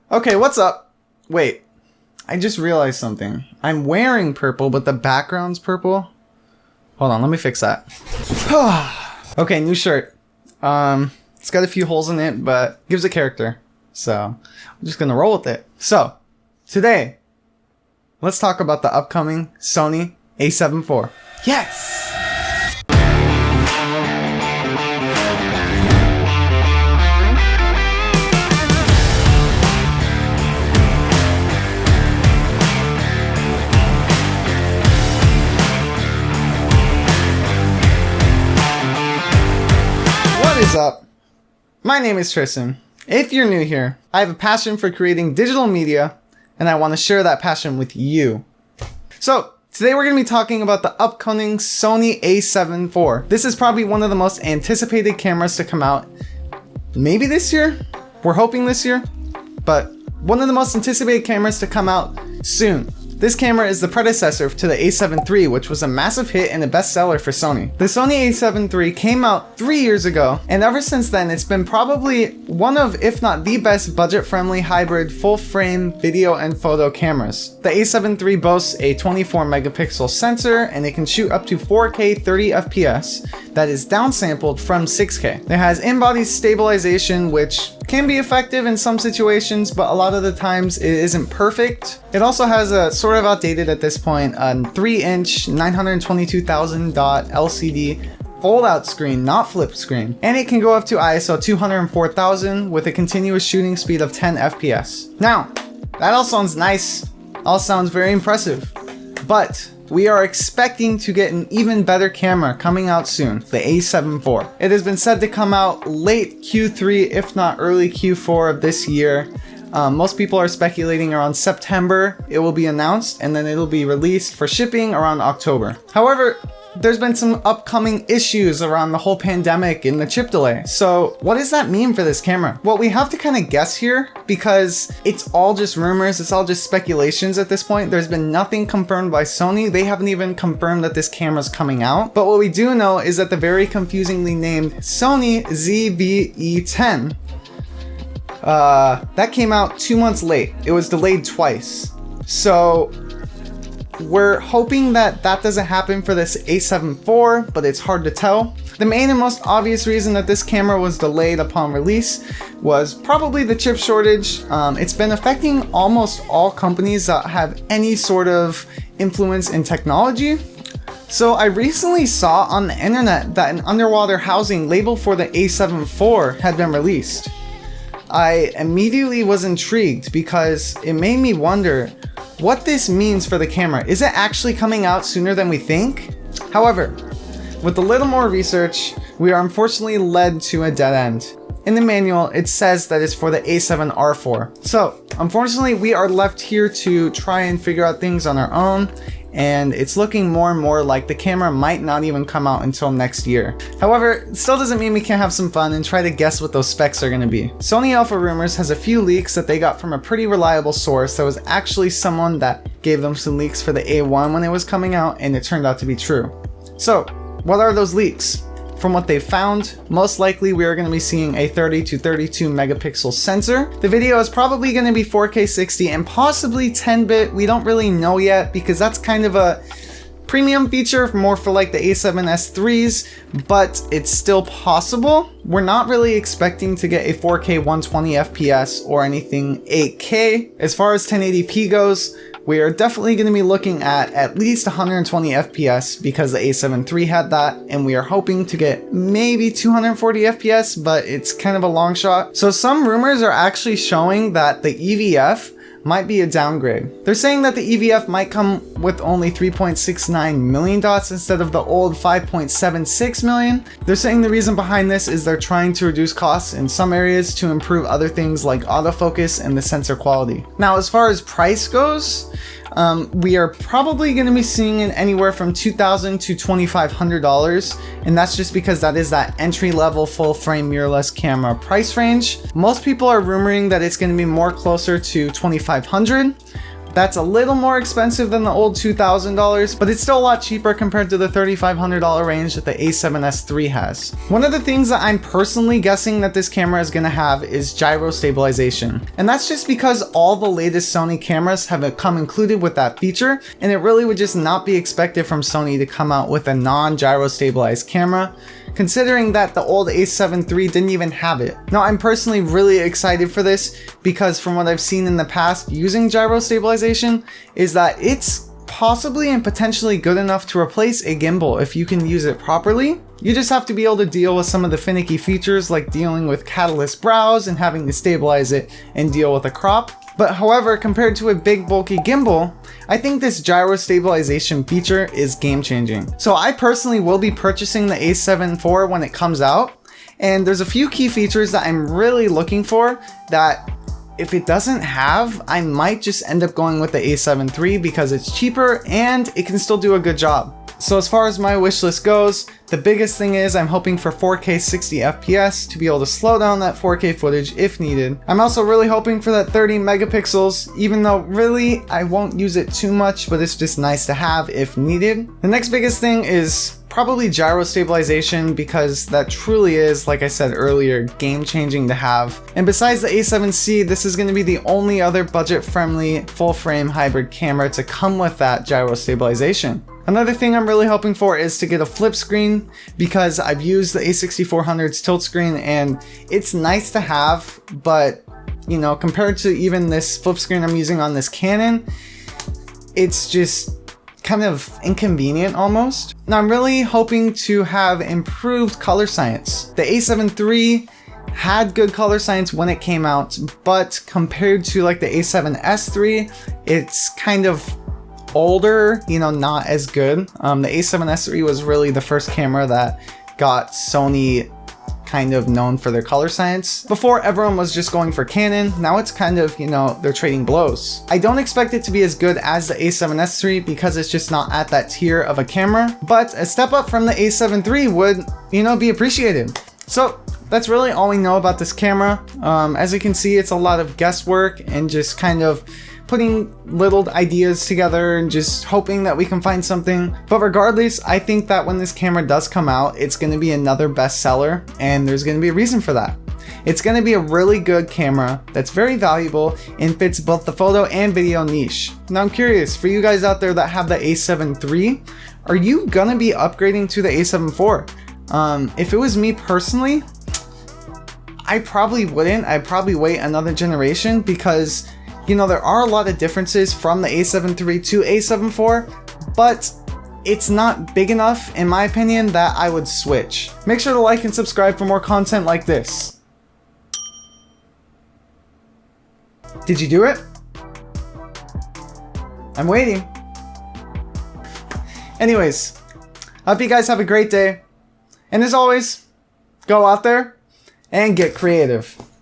Okay, what's up? Wait, I just realized something. I'm wearing purple, but the background's purple. Hold on, let me fix that. Okay, new shirt. It's got a few holes in it, but gives a character. So, I'm just gonna roll with it. So, today, let's talk about the upcoming Sony a7 IV. Yes! What is up? My name is Tristan. If you're new here, I have a passion for creating digital media, and I want to share that passion with you. So, today we're going to be talking about the upcoming Sony a7 IV. This is probably one of the most anticipated cameras to come out. Maybe this year? We're hoping this year. But one of the most anticipated cameras to come out soon. This camera is the predecessor to the a7 III, which was a massive hit and a bestseller for Sony. The Sony a7 III came out 3 years ago, and ever since then it's been probably one of, if not the best, budget-friendly hybrid full-frame video and photo cameras. The a7 III boasts a 24 megapixel sensor, and it can shoot up to 4K 30 FPS that is downsampled from 6K. It has in-body stabilization, which can be effective in some situations, but a lot of the times it isn't perfect. It also has a sort of outdated at this point, a 3-inch 922,000 dot LCD fold-out screen, not flip screen, and it can go up to ISO 204,000 with a continuous shooting speed of 10 FPS. Now, that all sounds nice, all sounds very impressive, but we are expecting to get an even better camera coming out soon, the a7 IV. It has been said to come out late Q3, if not early Q4 of this year. Most people are speculating around September it will be announced, and then it'll be released for shipping around October. However, there's been some upcoming issues around the whole pandemic and the chip delay. So what does that mean for this camera? Well, we have to kind of guess here because it's all just rumors, it's all just speculations at this point. There's been nothing confirmed by Sony. They haven't even confirmed that this camera's coming out. But what we do know is that the very confusingly named Sony ZV-E10, that came out 2 months late. It was delayed twice. So we're hoping that that doesn't happen for this a7 IV, but it's hard to tell. The main and most obvious reason that this camera was delayed upon release was probably the chip shortage. It's been affecting almost all companies that have any sort of influence in technology. So I recently saw on the internet that an underwater housing label for the a7 IV had been released. I immediately was intrigued because it made me wonder what this means for the camera. Is it actually coming out sooner than we think? However, with a little more research, we are unfortunately led to a dead end. In the manual, it says that it's for the a7R4. So, unfortunately, we are left here to try and figure out things on our own, and it's looking more and more like the camera might not even come out until next year. However, it still doesn't mean we can't have some fun and try to guess what those specs are going to be. Sony Alpha Rumors has a few leaks that they got from a pretty reliable source that was actually someone that gave them some leaks for the A1 when it was coming out, and it turned out to be true. So, what are those leaks? From what they found, most likely we are going to be seeing a 30 to 32 megapixel sensor. The video is probably going to be 4K 60 and possibly 10-bit. We don't really know yet because that's kind of a premium feature more for like the a7S IIIs, but it's still possible. We're not really expecting to get a 4K 120 FPS or anything 8K. As far as 1080p goes, we are definitely going to be looking at least 120 FPS because the a7 III had that, and we are hoping to get maybe 240 FPS, but it's kind of a long shot. So some rumors are actually showing that the EVF might be a downgrade. They're saying that the EVF might come with only 3.69 million dots instead of the old 5.76 million. They're saying the reason behind this is they're trying to reduce costs in some areas to improve other things like autofocus and the sensor quality. Now, as far as price goes, we are probably going to be seeing it anywhere from $2,000 to $2,500, and that's just because that is that entry-level full-frame mirrorless camera price range. Most people are rumoring that it's going to be more closer to $2,500, That's a little more expensive than the old $2,000, but it's still a lot cheaper compared to the $3,500 range that the a7S III has. One of the things that I'm personally guessing that this camera is going to have is gyro stabilization. And that's just because all the latest Sony cameras have come included with that feature, and it really would just not be expected from Sony to come out with a non-gyro stabilized camera, considering that the old a7 III didn't even have it. Now, I'm personally really excited for this because from what I've seen in the past using gyro stabilization is that it's possibly and potentially good enough to replace a gimbal if you can use it properly. You just have to be able to deal with some of the finicky features like dealing with catalyst browse and having to stabilize it and deal with a crop. But however, compared to a big bulky gimbal, I think this gyro stabilization feature is game changing. So I personally will be purchasing the a7 IV when it comes out, and there's a few key features that I'm really looking for that if it doesn't have, I might just end up going with the a7 III because it's cheaper and it can still do a good job. So as far as my wish list goes, the biggest thing is I'm hoping for 4K 60 FPS to be able to slow down that 4K footage if needed. I'm also really hoping for that 30 megapixels, even though really I won't use it too much, but it's just nice to have if needed. The next biggest thing is probably gyro stabilization because that truly is, like I said earlier, game changing to have. And besides the a7C, this is going to be the only other budget friendly full frame hybrid camera to come with that gyro stabilization. Another thing I'm really hoping for is to get a flip screen because I've used the a6400's tilt screen and it's nice to have, but you know, compared to even this flip screen I'm using on this Canon, it's just kind of inconvenient almost. Now I'm really hoping to have improved color science. The a7 III had good color science when it came out, but compared to like the a7S III, it's kind of older, you know, not as good. The a7S III was really the first camera that got Sony kind of known for their color science. Before, everyone was just going for Canon. Now it's kind of, you know, they're trading blows. I don't expect it to be as good as the a7S III because it's just not at that tier of a camera, but a step up from the a7 III would, you know, be appreciated. So that's really all we know about this camera. As you can see, it's a lot of guesswork and just kind of putting little ideas together and just hoping that we can find something. But regardless, I think that when this camera does come out, it's going to be another bestseller, and there's going to be a reason for that. It's going to be a really good camera that's very valuable and fits both the photo and video niche. Now I'm curious, for you guys out there that have the a7 III, are you going to be upgrading to the a7 IV? If it was me personally, I probably wouldn't. I'd probably wait another generation because, you know, there are a lot of differences from the a7 III to a7 IV, but it's not big enough, in my opinion, that I would switch. Make sure to like and subscribe for more content like this. Did you do it? I'm waiting. Anyways, I hope you guys have a great day. And as always, go out there and get creative.